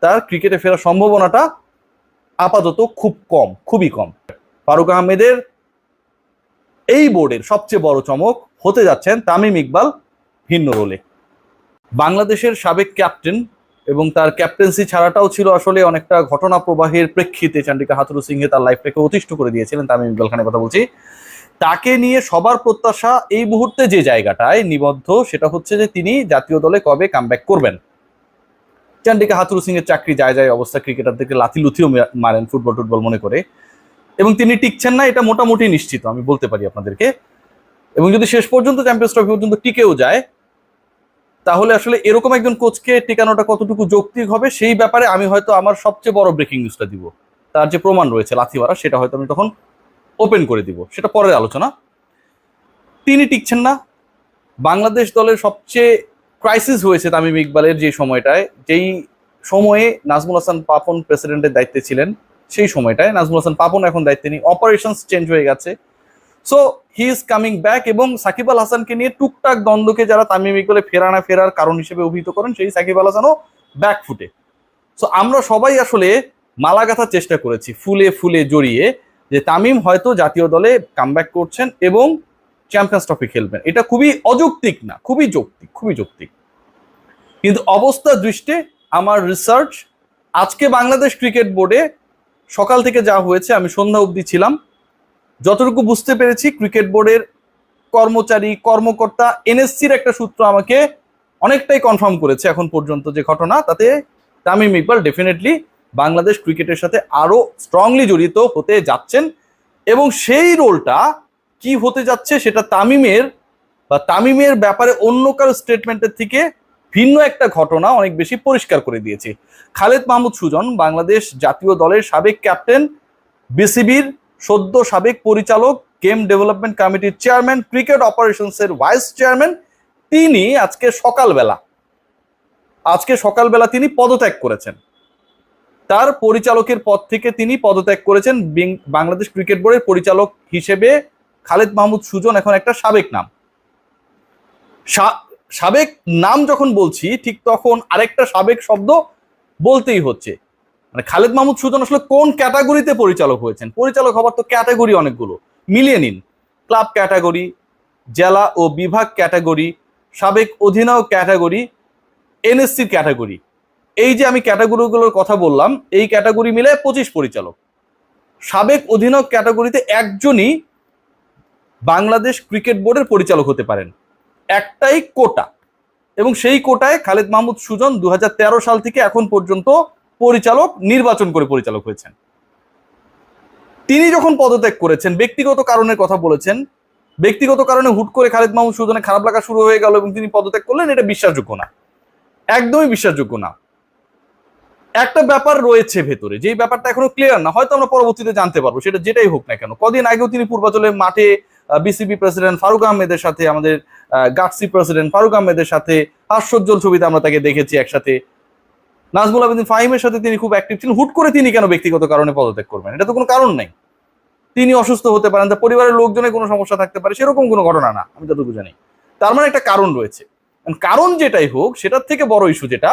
তার ক্রিকেটে ফেরার সম্ভাবনাটা আপাতত খুব কম, খুবই কম। ফারুক আহমেদের এই বোর্ডের সবচেয়ে বড় চমক হতে যাচ্ছেন তামিম ইকবাল ভিন্ন রোলে। বাংলাদেশের সাবেক ক্যাপ্টেন এবং তার ক্যাপ্টেন্সি ছাড়াটাও ছিল আসলে অনেকটা ঘটনা প্রবাহের প্রেক্ষিতে চান্ডিকা হাথুরুসিংহে তার লাইফটাকে অতিষ্ঠ করে দিয়েছিলেন। তামিম ইকবাল খানের কথা বলছি। তাকে নিয়ে সবার প্রত্যাশা এই মুহূর্তে যে জায়গাটায় নিবদ্ধ সেটা হচ্ছে যে তিনি জাতীয় দলে কবে কামব্যাক করবেন। চান্ডিকা হাথুরুসিংহের চাকরি যায় যায় অবস্থা, ক্রিকেটারদেরকে লাথি লুথিও মারেন ফুটবল টুটবল মনে করে, এবং তিনি টিকছেন না এটা মোটামুটি নিশ্চিত আমি বলতে পারি আপনাদেরকে। এবং যদি শেষ পর্যন্ত চ্যাম্পিয়ন্স ট্রফি পর্যন্ত টিকেও যায় তাহলে আসলে এরকম একজন কোচকে টিকানোটা কতটুকু যৌক্তিক হবে সেই ব্যাপারে আমি হয়তো আমার সবচেয়ে বড় ব্রেকিং নিউজটা দিব। তার যে প্রমাণ রয়েছে লাথি মারা সেটা হয়তো আমি তখন ওপেন করে দিব, সেটা পরের আলোচনা। তিনি টিকছেন না। বাংলাদেশ দলের সবচেয়ে ক্রাইসিস হয়েছে তামিম ইকবালের যে সময়টায়, যেই সময়ে নাজমুল হাসান পাপন প্রেসিডেন্টের দায়িত্বে ছিলেন, সেই সময়টায় নাজমুল হাসান পাপন এখন দায়িত্বে নেই, অপারেশনস চেঞ্জ হয়ে গেছে। So he is coming back, এবং সাকিব আল হাসানকে নিয়ে টুকটাক দ্বন্দ্বকে যারা তামিম ইকবালে ফেরার কারণ হিসেবে অভিহিত করেন, সেই সাকিব আল হাসানও ব্যাক ফুটে। সো আমরা সবাই আসলে মালা গাঁথার চেষ্টা করেছি ফুলে ফুলে জড়িয়ে যে তামিম হয়তো জাতীয় দলে কামব্যাক করছেন এবং চ্যাম্পিয়ন্স ট্রফি খেলবেন। এটা খুবই অযৌক্তিক না, খুবই যৌক্তিক, খুবই যৌক্তিক। কিন্তু অবস্থা দৃষ্টে আমার রিসার্চ আজকে বাংলাদেশ ক্রিকেট বোর্ডে সকাল থেকে যা হয়েছে, আমি সন্ধ্যা অবধি ছিলাম, যতটুকু বুঝতে পেরেছি ক্রিকেট বোর্ডের কর্মচারী কর্মকর্তা এনএসসির একটা সূত্র আমাকে অনেকটাই কনফার্ম করেছে এখন পর্যন্ত যে ঘটনা, তাতে তামিম ইকবাল ডেফিনেটলি বাংলাদেশ ক্রিকেটের সাথে আরো স্ট্রংলি জড়িত হতে যাচ্ছেন। এবং সেই রোলটা কি হতে যাচ্ছে সেটা তামিমের ব্যাপারে অন্য কারো স্টেটমেন্টের থেকে ভিন্ন একটা ঘটনা অনেক বেশি পরিষ্কার করে দিয়েছে। খালেদ মাহমুদ সুজন বাংলাদেশ জাতীয় দলের সাবেক ক্যাপ্টেন, বিসিবির সদ্য সাবেক পরিচালক, গেম ডেভেলপমেন্ট কমিটির চেয়ারম্যান, ক্রিকেট অপারেশনসের ভাইস চেয়ারম্যান, তিনি আজকে সকালবেলা তিনি পদত্যাগ করেছেন। তার পরিচালকের পদ থেকে তিনি পদত্যাগ করেছেন। বাংলাদেশ ক্রিকেট বোর্ডের পরিচালক হিসেবে খালেদ মাহমুদ সুজন এখন একটা সাবেক নাম। সাবেক নাম যখন বলছি ঠিক তখন আরেকটা সাবেক শব্দ বলতেই হচ্ছে। মানে খালেদ মাহমুদ সুজন আসলে কোন ক্যাটাগরিতে পরিচালক হয়েছেন? পরিচালক হবার তো ক্যাটাগরি অনেকগুলো, মিলিয়ে নিন। ক্লাব ক্যাটাগরি, জেলা ও বিভাগ ক্যাটাগরি, সাবেক অধিনায়ক ক্যাটাগরি, এনএসসি ক্যাটাগরি, এই যে আমি ক্যাটাগরিগুলোর কথা বললাম, এই ক্যাটাগরি মিলে 25 পরিচালক। সাবেক অধিনায়ক ক্যাটাগরিতে একজনই বাংলাদেশ ক্রিকেট বোর্ডের পরিচালক হতে পারেন, একটাই কোটা, এবং সেই কোটায় খালেদ মাহমুদ সুজন 2013 সাল থেকে এখন পর্যন্ত পরিচালক নির্বাচন করে পরিচালক হয়েছেন। তিনি যখন পদত্যাগ করেছেন, ব্যক্তিগত কারণের কথা বলেছেন, ব্যক্তিগত কারণে হুট করে খালেদ মাহমুদ সুজনের খারাপ লাগা শুরু হয়ে গেল এবং তিনি পদত্যাগ করলেন, এটা বিশ্বাসযোগ্য না, একদমই বিশ্বাসযোগ্য না। একটা ব্যাপার রয়েছে ভেতরে, যেই ব্যাপারটা এখনো ক্লিয়ার না, হয়তো আমরা পরবর্তীতে জানতে পারবো, সেটা যেটাই হোক না কেন। কদিন আগেও তিনি পূর্বাঞ্চলে মাঠে বিসিবি প্রেসিডেন্ট ফারুক আহমেদের সাথে, আমাদের গার্সি প্রেসিডেন্ট ফারুক আহমেদের সাথে হাস্যোজ্জ্বল ছবিতে আমরা তাকে দেখেছি একসাথে। নাজমুল আবেদিন ফাহিমের সাথে তিনি খুব অ্যাক্টিভ ছিলেন। হুট করে তিনি কেন ব্যক্তিগত কারণে পদত্যাগ করবেন? এটা তো কোনো কারণ নাই। তিনি অসুস্থ হতে পারেন, তার পরিবারের লোকজনের কোনো সমস্যা থাকতে পারে, সেরকম কোনো ঘটনা না, আমি যতটুকু জানি। তার মানে একটা কারণ রয়েছে। কারণ যেটাই হোক, সেটার থেকে বড় ইস্যু যেটা,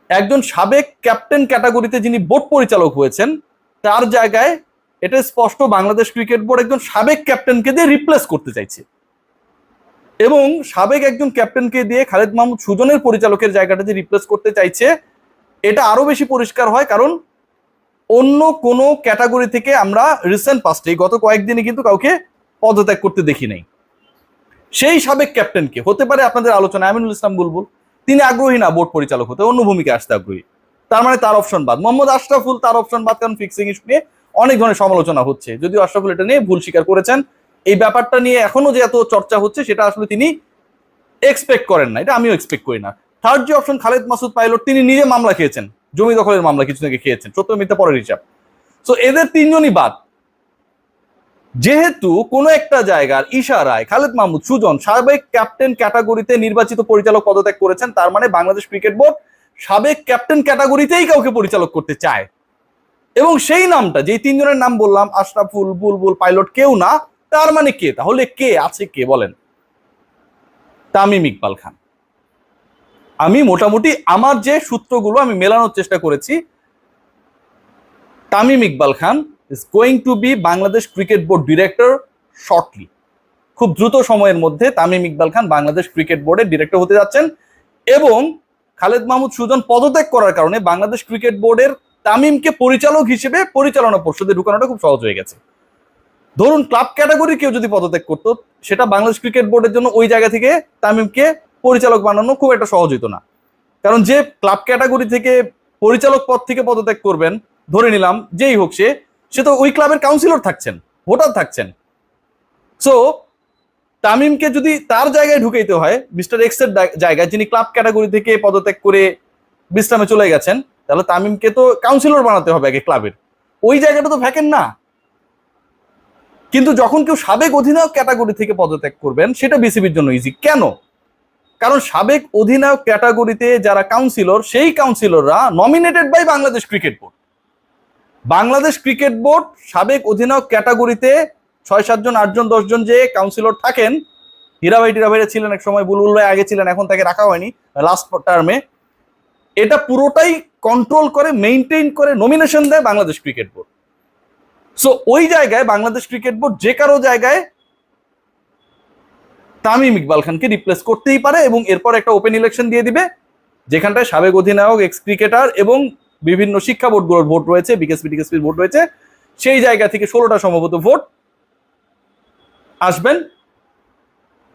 একজন সাবেক ক্যাপ্টেন ক্যাটাগরিতে যিনি বোর্ড পরিচালক হয়েছেন, তার জায়গায় এটা স্পষ্ট বাংলাদেশ ক্রিকেট বোর্ড একজন সাবেক ক্যাপ্টেনকে দিয়ে রিপ্লেস করতে চাইছে, এবং সাবেক একজন ক্যাপ্টেনকে দিয়ে খালেদ মাহমুদ সুজনের পরিচালকের জায়গাটা যে রিপ্লেস করতে চাইছে, এটা আরো বেশি পরিষ্কার হয় কারণ অন্য কোনো ক্যাটাগরি থেকে আমরা রিসেন্ট পাস্টে গত কয়েকদিনে কিন্তু কাউকে পদত্যাগ করতে দেখি নাই। সেই সাবেক ক্যাপ্টেনকে হতে পারে আপনাদের আলোচনা আমিনুল ইসলাম বুলবুল, তিনি আগ্রহী না বোর্ড পরিচালক হতে, অন্য ভূমিকা আসতে আগ্রহী। তার মানে তার অপশন বাদ। মোহাম্মদ আশরাফুল, তার অপশন বাদ, কারণ ফিক্সিং ইস্যু নিয়ে অনেক ধরনের সমালোচনা হচ্ছে, যদিও আশরাফুল এটা নিয়ে ভুল স্বীকার করেছেন। এই ব্যাপারটা নিয়ে এখনো যে এত চর্চা হচ্ছে সেটা আসলে তিনি এক্সপেক্ট করেন না, এটা আমিও এক্সপেক্ট করি না। থার্ড যে অপশন খালেদ মাসুদ পাইলট, তিনি নিজে মামলা খেয়েছেন, জমি দখলের মামলা কিছুদিন আগে খেয়েছেন, সত্য মিথ্যা পরের হিসাব। সো এদের তিনজনই বাদ। যেহেতু কোনো একটা জায়গার ইশারায় খালেদ মাহমুদ সুজন সাবেক ক্যাপ্টেন ক্যাটাগরিতে নির্বাচিত পরিচালক পদত্যাগ করেছেন, তার মানে বাংলাদেশ ক্রিকেট বোর্ড সাবেক ক্যাপ্টেন ক্যাটাগরিতেই কাউকে পরিচালক করতে চায়। এবং সেই নামটা, যেই তিনজনের নাম বললাম, আশরাফুল, বুলবুল, পাইলট, কেউ না, তার মানে কে? তাহলে কে আছে? কে বলেন? তামিম ইকবাল খান। আমি মোটামুটি আমার যে সূত্রগুলো আমি মেলানোর চেষ্টা করেছি, Tamim Iqbal Khan is going to be Bangladesh cricket board director shortly. খুব দ্রুত সময়ের মধ্যে তামিম ইকবাল খান বাংলাদেশ ক্রিকেট বোর্ডের ডিরেক্টর হতে যাচ্ছেন, এবং খালেদ মাহমুদ সুজন পদত্যাগ করার কারণে বাংলাদেশ ক্রিকেট বোর্ডের তামিমকে পরিচালক হিসেবে পরিচালনা পর্ষদে ঢুকানোটা খুব সহজ হয়ে গেছে। ধরুন ক্লাব ক্যাটাগরি কেউ যদি পদত্যাগ করতো, সেটা বাংলাদেশ ক্রিকেট বোর্ডের জন্য ওই জায়গা থেকে তামিমকে পরিচালক বানানো খুব একটা সহজ হতো না, কারণ যে ক্লাব ক্যাটাগরি থেকে পরিচালক পদ থেকে পদত্যাগ করবেন, ধরে নিলাম যেই হোক সে তো ওই ক্লাবের কাউন্সিলর থাকছেন, ভোটার থাকছেন। সো তামিমকে যদি তার জায়গায় ঢুকাইতে হয়, মিস্টার এক্স এর জায়গায়, যিনি ক্লাব ক্যাটাগরি থেকে পদত্যাগ করে বিশ্রামে চলে গেছেন, তাহলে তামিমকে তো কাউন্সিলর বানাতে হবে আগে ক্লাবের, ওই জায়গাটা তো ভ্যাকেন্ট না। কিন্তু যখন কেউ সাবেক অধিনায়ক ক্যাটাগরি থেকে পদত্যাগ করবেন, সেটা বিসিবির জন্য ইজি। কেন? কারণ সাবেক অধিনায়ক ক্যাটাগরিতে যারা কাউন্সিলর, সেই কাউন্সিলররা nominated by Bangladesh cricket board. Bangladesh cricket board সাবেক অধিনায়ক ক্যাটাগরিতে 6-7 জন 8 জন 10 জন যে কাউন্সিলর থাকেন, হীরাভাই ছিলেন এক সময়, বুলবুল ভাই আগে ছিলেন, এখন তাকে রাখা হয়নি লাস্ট টার্মে, এটা পুরোটাই কন্ট্রোল করে, মেইনটেইন করে, নমিনেশন দেয় বাংলাদেশ ক্রিকেট বোর্ড। সো ওই জায়গায় বাংলাদেশ ক্রিকেট বোর্ড যে কারো জায়গায় তামিম ইকবাল খানকে রিপ্লেস করতেই পারে, এবং এরপর একটা ওপেন ইলেকশন দিয়ে দিবে, যেখানটায় সাবেক অধিনায়ক, এক্স ক্রিকেটার এবং বিভিন্ন শিক্ষা বোর্ডগুলোর ভোট রয়েছে, বিকেএসপির ভোট রয়েছে, সেই জায়গা থেকে 16টা সম্ভবত ভোট আসবেন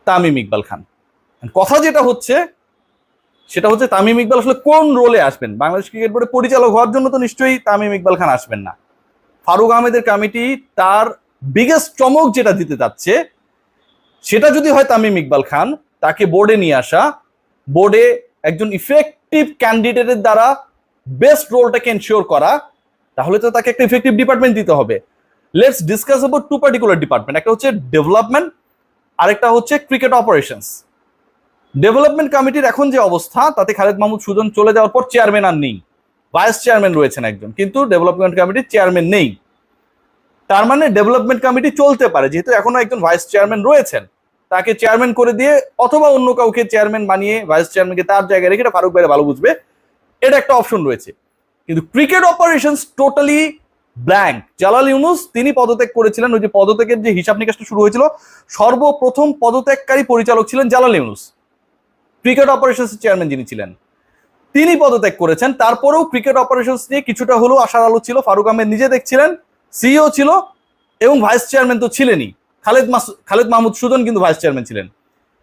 তামিম ইকবাল খান। কথা যেটা হচ্ছে সেটা হচ্ছে তামিম ইকবাল আসলে কোন রোলে আসবেন। বাংলাদেশ ক্রিকেট বোর্ডের পরিচালক হওয়ার জন্য তো নিশ্চয়ই তামিম ইকবাল খান আসবেন না। ফারুক আহমেদের কমিটি তার বিগেস্ট চমক যেটা দিতে যাচ্ছে, সেটা যদি হয় তামিম ইকবাল খান, তাকে বোর্ডে নিয়ে আসা, বোর্ডে একজন ইফেক্টিভ ক্যান্ডিডেটের দ্বারা বেস্ট রোলটাকে এনশিওর করা, তাহলে তো তাকে একটা ইফেক্টিভ ডিপার্টমেন্ট দিতে হবে। Let's discuss about 2 particular department, একটা হচ্ছে ডেভেলপমেন্ট, আরেকটা হচ্ছে ক্রিকেট অপারেশনস। ডেভেলপমেন্ট কমিটির এখন যে অবস্থা, তাতে খালেদ মাহমুদ সুজন চলে যাওয়ার পর চেয়ারম্যান আর নেই, ভাইস চেয়ারম্যান রয়েছেন একজন, কিন্তু ডেভেলপমেন্ট কমিটির চেয়ারম্যান নেই। তার মানে ডেভেলপমেন্ট কমিটি চলতে পারে, যেহেতু এখনো একজন ভাইস চেয়ারম্যান রয়েছেন, তাকে চেয়ারম্যান করে দিয়ে অথবা অন্য কাউকে চেয়ারম্যান বানিয়ে ভাইস চেয়ারম্যানকে তার জায়গায় রেখে, ফারুক ভাই ভালো বুঝবে, এটা একটা অপশন রয়েছে। কিন্তু cricket operations totally blank. Jalal Yunus তিনি পদত্যাগ করেছিলেন, ওই যে পদত্যাগের যে হিসাব নিকাশটা শুরু হয়েছিল, সর্বপ্রথম পদত্যাগকারী পরিচালক ছিলেন Jalal Yunus, cricket operations chairman যিনি ছিলেন, তিনি পদত্যাগ করেছেন। তারপরেও ক্রিকেট অপারেশনস নিয়ে কিছুটা হলেও আশার আলো ছিল, ফারুক আহমেদ নিজে দেখছিলেন, সিইও ছিল, এবং ভাইস চেয়ারম্যান তো ছিলেনই, খালেদ মাহমুদ সুজন কিন্তু ভাইস চেয়ারম্যান ছিলেন।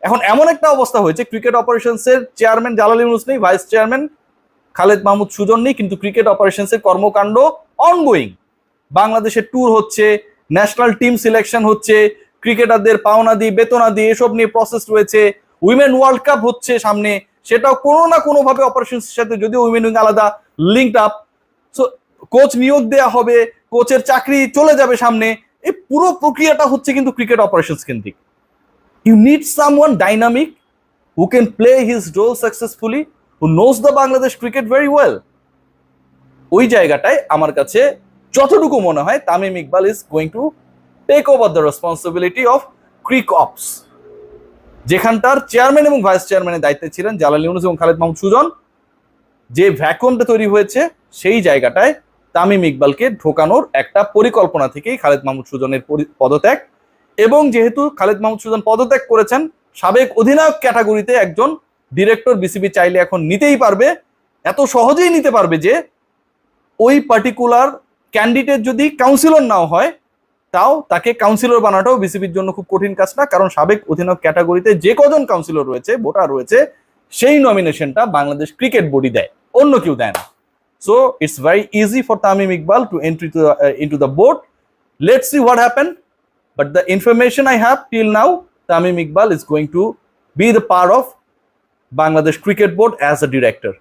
এখন এমন একটা অবস্থা হয়েছে, ক্রিকেট অপারেশনসের চেয়ারম্যান জালাল ইউনুস নেই, ভাইস চেয়ারম্যান খালেদ মাহমুদ সুজন নেই, কিন্তু ক্রিকেট অপারেশনসের কর্মকাণ্ড অনগোয়িং। বাংলাদেশের ট্যুর হচ্ছে, ন্যাশনাল টিম সিলেকশন হচ্ছে, ক্রিকেটারদের পাওনাদি বেতনাদি এসব নিয়ে প্রসেস রয়েছে, উইমেন ওয়ার্ল্ড কাপ হচ্ছে সামনে, সেটাও কোনো না কোনো ভাবে অপারেশনসের সাথে, যদিও উইমেন উইং আলাদা, লিঙ্কড আপ। সো কোচ নিয়োগ দেয়া হবে, কোচের চাকরি চলে যাবে সামনে, এই পুরো প্রক্রিয়াটা হচ্ছে কিন্তু ক্রিকেট অপারেশনস কেন্দ্রিক। You need someone dynamic who can play his role successfully, who knows the Bangladesh cricket very well. ওই জায়গাটায় আমার কাছে যতটুকু মনে হয় Tamim Iqbal is going to take over the responsibility of cric ops, যেখানটার চেয়ারম্যান এবং ভাইস চেয়ারম্যানের দায়িত্বে ছিলেন জালাল ইউনুস এবং খালেদ মাহমুদ সুজন। যে ভ্যাকুয়ামটা তৈরি হয়েছে, সেই জায়গাটায় তামিম ইকবালকে ঢোকানোর একটা পরিকল্পনা থেকেই খালেদ মাহমুদ সুজনের পদত্যাগ। এবং যেহেতু খালেদ মাহমুদ সুজন পদত্যাগ করেছেন, সাবেক অধিনায়ক ক্যাটাগরিতে একজন ডিরেক্টর বিসিবি চাইলে এখন নিতেই পারবে, এত সহজেই নিতে পারবে যে ওই পার্টিকুলার ক্যান্ডিডেট যদি কাউন্সিলর নাও হয়, তাও তাকে কাউন্সিলর বানাটাও বিসিবির জন্য খুব কঠিন কাজ না, কারণ সাবেক অধিনায়ক ক্যাটাগরিতে যে কজন কাউন্সিলর রয়েছে, ভোটার রয়েছে, সেই নমিনেশনটা বাংলাদেশ ক্রিকেট বোর্ডই দেয়, অন্য কেউ দেয় না। So it's very easy for Tamim Iqbal to entry into the board. Let's see what happen, but the information I have till now, Tamim Iqbal is going to be the part of Bangladesh Cricket Board as a director.